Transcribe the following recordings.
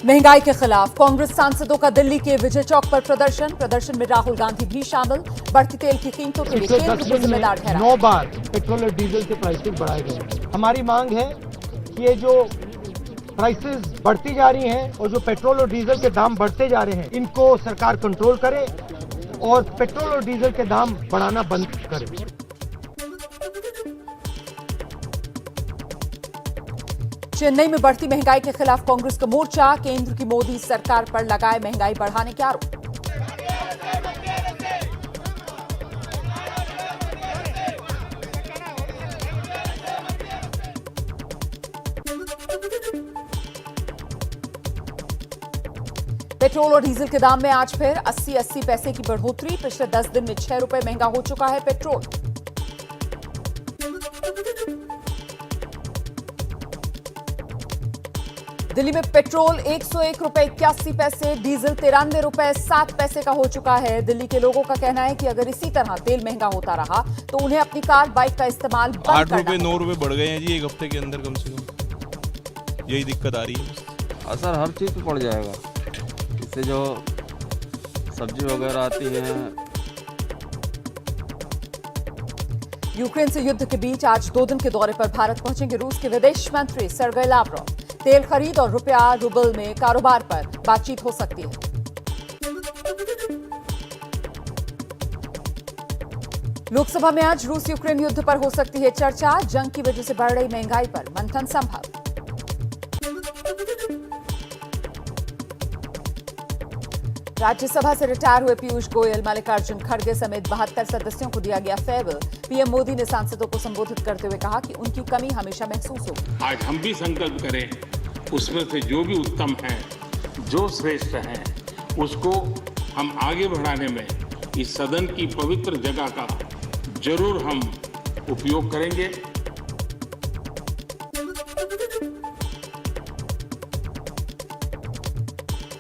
महंगाई के खिलाफ कांग्रेस सांसदों का दिल्ली के विजय चौक पर प्रदर्शन में राहुल गांधी भी शामिल। बढ़ती तेल की कीमतों के लिए केंद्र को जिम्मेदार ठहराया। 9 बार पेट्रोल और डीजल के प्राइसेस बढ़ाए गए। हमारी मांग है कि ये जो प्राइसेस बढ़ती जा रही हैं और जो पेट्रोल और डीजल के दाम बढ़ते जा रहे हैं, इनको सरकार कंट्रोल करे और पेट्रोल और डीजल के दाम बढ़ाना बंद करे। चेन्नई में बढ़ती महंगाई के खिलाफ कांग्रेस का मोर्चा। केंद्र की मोदी सरकार पर लगाए महंगाई बढ़ाने के आरोप। पेट्रोल और डीजल के दाम में आज फिर 80 पैसे की बढ़ोतरी। पिछले 10 दिन में 6 रुपए महंगा हो चुका है पेट्रोल। दिल्ली में पेट्रोल 101 रुपए 81 पैसे, डीजल 93 रुपए 7 पैसे का हो चुका है। दिल्ली के लोगों का कहना है कि अगर इसी तरह तेल महंगा होता रहा तो उन्हें अपनी कार बाइक का इस्तेमाल बंद करना 8 रुपए 9 रुपए बढ़ गए हैं जी एक हफ्ते के अंदर कम से कम। यही दिक्कत आ रही है। असर हर चीज़ पे पड़ जाएगा। इससे जो सब्जी वगैरह आती है। यूक्रेन से युद्ध के बीच आज 2 दिन के दौरे पर भारत पहुंचेंगे रूस के विदेश मंत्री सर्गेई लावरोव। तेल खरीद और रुपया रूबल में कारोबार पर बातचीत हो सकती है। लोकसभा में आज रूस यूक्रेन युद्ध पर हो सकती है चर्चा। जंग की वजह से बढ़ रही महंगाई पर मंथन संभव। राज्यसभा से रिटायर हुए पीयूष गोयल, मल्लिकार्जुन खड़गे समेत 72 सदस्यों को दिया गया फेयरवेल। पीएम मोदी ने सांसदों को संबोधित करते हुए कहा कि उनकी कमी हमेशा महसूस होगी। आज हम भी संकल्प करें, उसमें से जो भी उत्तम है, जो श्रेष्ठ है, उसको हम आगे बढ़ाने में इस सदन की पवित्र जगह का जरूर हम उपयोग करेंगे।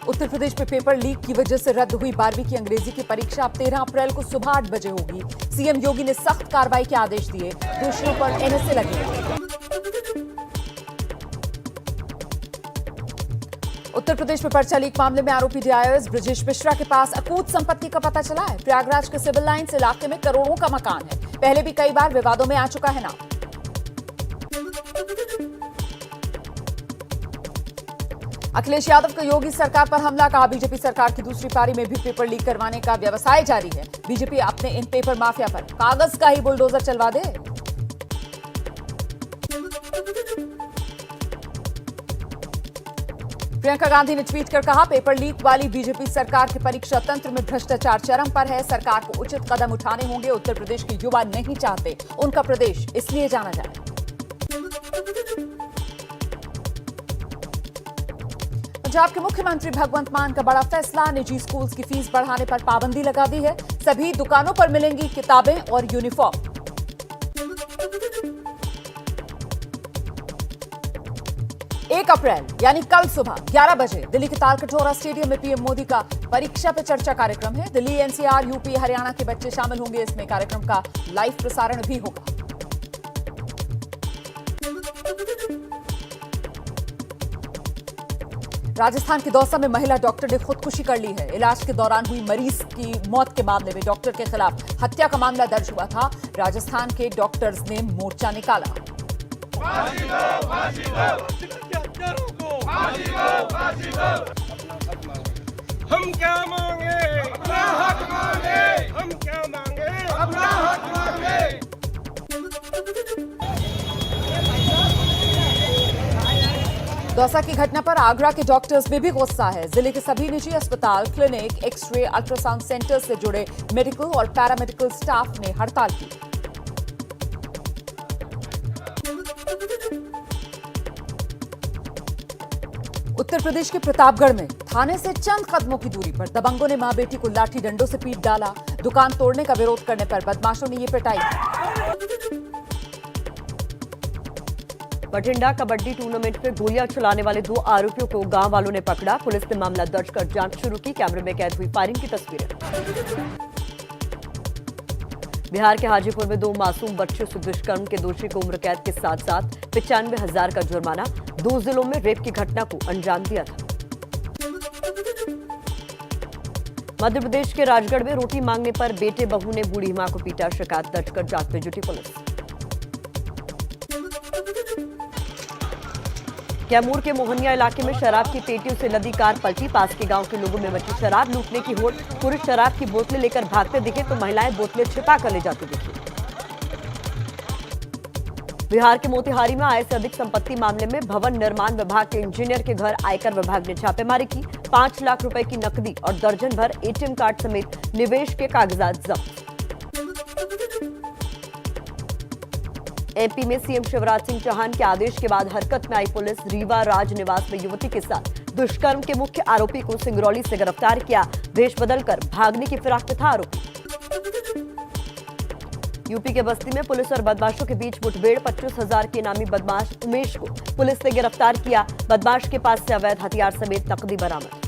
उत्तर प्रदेश में पेपर लीक की वजह से रद्द हुई 12वीं की अंग्रेजी की परीक्षा अब 13 अप्रैल को सुबह 8 बजे होगी। सीएम योगी ने सख्त कार्रवाई के आदेश दिए। दोषियों पर एनएसए लगेगा। उत्तर प्रदेश में पर्चा लीक मामले में आरोपी डीआईएस ब्रजेश मिश्रा के पास अकूत संपत्ति का पता चला है। प्रयागराज के सिविल लाइन्स इलाके में करोड़ों का मकान है। पहले भी कई बार विवादों में आ चुका है नाम। अखिलेश यादव का योगी सरकार पर हमला, कहा बीजेपी सरकार की दूसरी पारी में भी पेपर लीक करवाने का व्यवसाय जारी है। बीजेपी अपने इन पेपर माफिया पर कागज का ही बुलडोजर चलवा दे। प्रियंका गांधी ने ट्वीट कर कहा, पेपर लीक वाली बीजेपी सरकार के परीक्षा तंत्र में भ्रष्टाचार चरम पर है। सरकार को उचित कदम उठाने होंगे। उत्तर प्रदेश के युवा नहीं चाहते उनका प्रदेश इसलिए जाना जाए। पंजाब के मुख्यमंत्री भगवंत मान का बड़ा फैसला, निजी स्कूल्स की फीस बढ़ाने पर पाबंदी लगा दी है। सभी दुकानों पर मिलेंगी किताबें और यूनिफॉर्म। 1 अप्रैल यानी कल सुबह 11 बजे दिल्ली के तालकटोरा स्टेडियम में पीएम मोदी का परीक्षा पे चर्चा कार्यक्रम है। दिल्ली, एनसीआर, यूपी, हरियाणा के बच्चे शामिल होंगे। इसमें कार्यक्रम का लाइव प्रसारण भी होगा। राजस्थान के दौसा में महिला डॉक्टर ने खुदकुशी कर ली है। इलाज के दौरान हुई मरीज की मौत के मामले में डॉक्टर के खिलाफ हत्या का मामला दर्ज हुआ था। राजस्थान के डॉक्टर्स ने मोर्चा निकाला। हम क्या मांगे? अपना हक मांगे। हम क्या मांगे? अपना हक मांगे। दौसा की घटना पर आगरा के डॉक्टर्स में भी गुस्सा है। जिले के सभी निजी अस्पताल, क्लिनिक, एक्सरे, अल्ट्रासाउंड सेंटर से जुड़े मेडिकल और पैरामेडिकल स्टाफ ने हड़ताल की। उत्तर प्रदेश के प्रतापगढ़ में थाने से चंद कदमों की दूरी पर दबंगों ने मां बेटी को लाठी डंडों से पीट डाला। दुकान तोड़ने का विरोध करने पर बदमाशों ने ये पिटाई। बठिंडा कबड्डी टूर्नामेंट में गोलियां चलाने वाले 2 आरोपियों को गांव वालों ने पकड़ा। पुलिस ने मामला दर्ज कर जांच शुरू की। कैमरे में कैद हुई फायरिंग की तस्वीरें। बिहार के हाजीपुर में 2 मासूम बच्चों से दुष्कर्म के दोषी को उम्र कैद के साथ साथ 95,000 का जुर्माना। 2 जिलों में रेप की घटना को अंजाम दिया था। मध्य प्रदेश के राजगढ़ में रोटी मांगने पर बेटे बहू ने बूढ़ी मां को पीटा। शिकायत दर्ज कर जांच में जुटी पुलिस। कैमूर के मोहनिया इलाके में शराब की पेटियों से लदी कार पलटी। पास के गांव के लोगों में मची शराब लूटने की होड़। पुरुष शराब की बोतलें लेकर भागते दिखे तो महिलाएं बोतलें छिपा कर ले जाती दिखी। बिहार के मोतिहारी में आय से अधिक संपत्ति मामले में भवन निर्माण विभाग के इंजीनियर के घर आयकर विभाग ने छापेमारी की। 5 लाख रुपए की नकदी और दर्जन भर एटीएम कार्ड समेत निवेश के कागजात जब्त। एमपी में सीएम शिवराज सिंह चौहान के आदेश के बाद हरकत में आई पुलिस। रीवा राज निवास में युवती के साथ दुष्कर्म के मुख्य आरोपी को सिंगरौली से गिरफ्तार किया। भेष बदलकर भागने की फिराक में था आरोपी। यूपी के बस्ती में पुलिस और बदमाशों के बीच मुठभेड़। 25,000 के इनामी बदमाश उमेश को पुलिस ने गिरफ्तार किया। बदमाश के पास से अवैध हथियार समेत नकदी बरामद।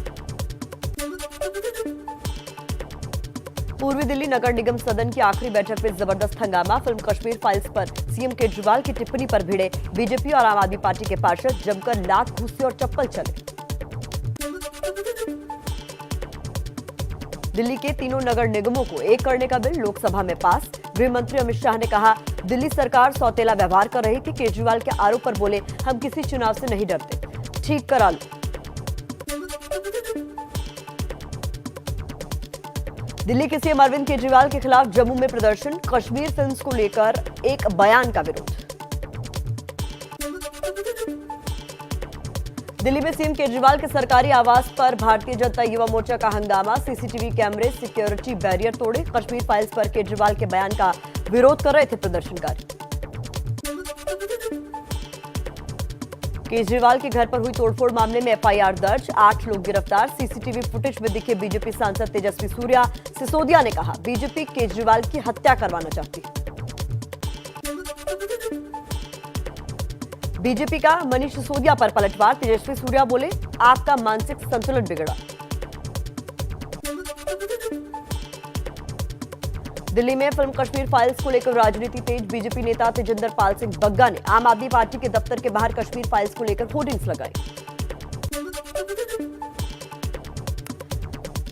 पूर्वी दिल्ली नगर निगम सदन की आखिरी बैठक में जबरदस्त हंगामा। फिल्म कश्मीर फाइल्स पर सीएम केजरीवाल की टिप्पणी पर भिड़े बीजेपी और आम आदमी पार्टी के पार्षद। जमकर लात घुस्से और चप्पल चले। दिल्ली के तीनों नगर निगमों को एक करने का बिल लोकसभा में पास। गृह मंत्री अमित शाह ने कहा, दिल्ली सरकार सौतेला व्यवहार कर रही थी। केजरीवाल के आरोप पर बोले, हम किसी चुनाव से नहीं डरते, ठीक करा लो। दिल्ली के सीएम अरविंद केजरीवाल के खिलाफ जम्मू में प्रदर्शन। कश्मीर फिल्म्स को लेकर एक बयान का विरोध। दिल्ली में सीएम केजरीवाल के सरकारी आवास पर भारतीय जनता युवा मोर्चा का हंगामा। सीसीटीवी कैमरे सिक्योरिटी बैरियर तोड़े। कश्मीर फाइल्स पर केजरीवाल के बयान का विरोध कर रहे थे प्रदर्शनकारी। केजरीवाल के घर पर हुई तोड़फोड़ मामले में एफआईआर दर्ज। 8 लोग गिरफ्तार। सीसीटीवी फुटेज में दिखे बीजेपी सांसद तेजस्वी सूर्या। सिसोदिया ने कहा, बीजेपी केजरीवाल की हत्या करवाना चाहती है। बीजेपी का मनीष सिसोदिया पर पलटवार। तेजस्वी सूर्या बोले, आपका मानसिक संतुलन बिगड़ा। दिल्ली में फिल्म कश्मीर फाइल्स को लेकर राजनीति तेज। बीजेपी नेता तेजिंदर पाल सिंह बग्गा ने आम आदमी पार्टी के दफ्तर के बाहर कश्मीर फाइल्स को लेकर होर्डिंग्स लगाई।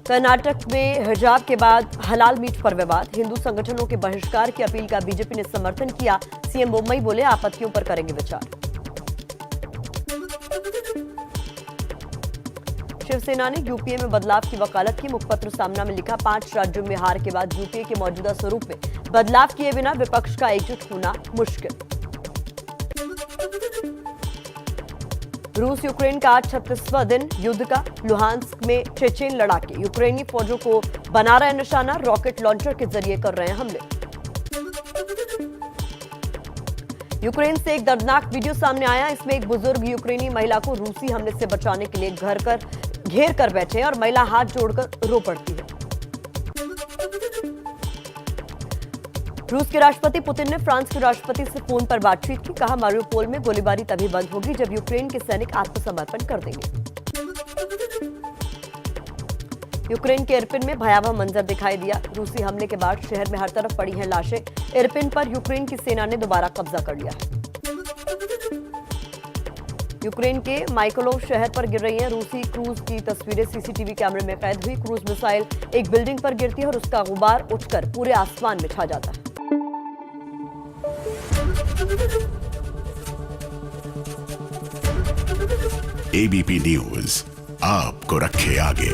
कर्नाटक में हिजाब के बाद हलाल मीट पर विवाद। हिंदू संगठनों के बहिष्कार की अपील का बीजेपी ने समर्थन किया। सीएम मुंबई बोले, आपत्तियों पर करेंगे विचार। शिवसेना ने यूपीए में बदलाव की वकालत की। मुखपत्र सामना में लिखा, 5 राज्यों में हार के बाद यूपीए के मौजूदा स्वरूप में बदलाव किए बिना विपक्ष का एकजुट होना मुश्किल। रूस यूक्रेन का आज 36वां दिन युद्ध का। लुहांस्क में चेचेन लड़ाके। यूक्रेनी फौजों को बना रहे निशाना। रॉकेट लॉन्चर के जरिए कर रहे हैं हमले। यूक्रेन से एक दर्दनाक वीडियो सामने आया। इसमें एक बुजुर्ग यूक्रेनी महिला को रूसी हमले से बचाने के लिए घेर कर बैठे हैं और महिला हाथ जोड़कर रो पड़ती है। रूस के राष्ट्रपति पुतिन ने फ्रांस के राष्ट्रपति से फोन पर बातचीत की। कहा, मारियोपोल में गोलीबारी तभी बंद होगी जब यूक्रेन के सैनिक आत्मसमर्पण कर देंगे। यूक्रेन के इरपिन में भयावह मंजर दिखाई दिया। रूसी हमले के बाद शहर में हर तरफ पड़ी हैं लाशें। इरपिन पर यूक्रेन की सेना ने दोबारा कब्जा कर लिया है। यूक्रेन के माइकोलोव शहर पर गिर रही हैं रूसी क्रूज की तस्वीरें सीसीटीवी कैमरे में कैद हुई। क्रूज मिसाइल एक बिल्डिंग पर गिरती है और उसका गुबार उठकर पूरे आसमान में छा जाता है। एबीपी न्यूज आपको रखे आगे।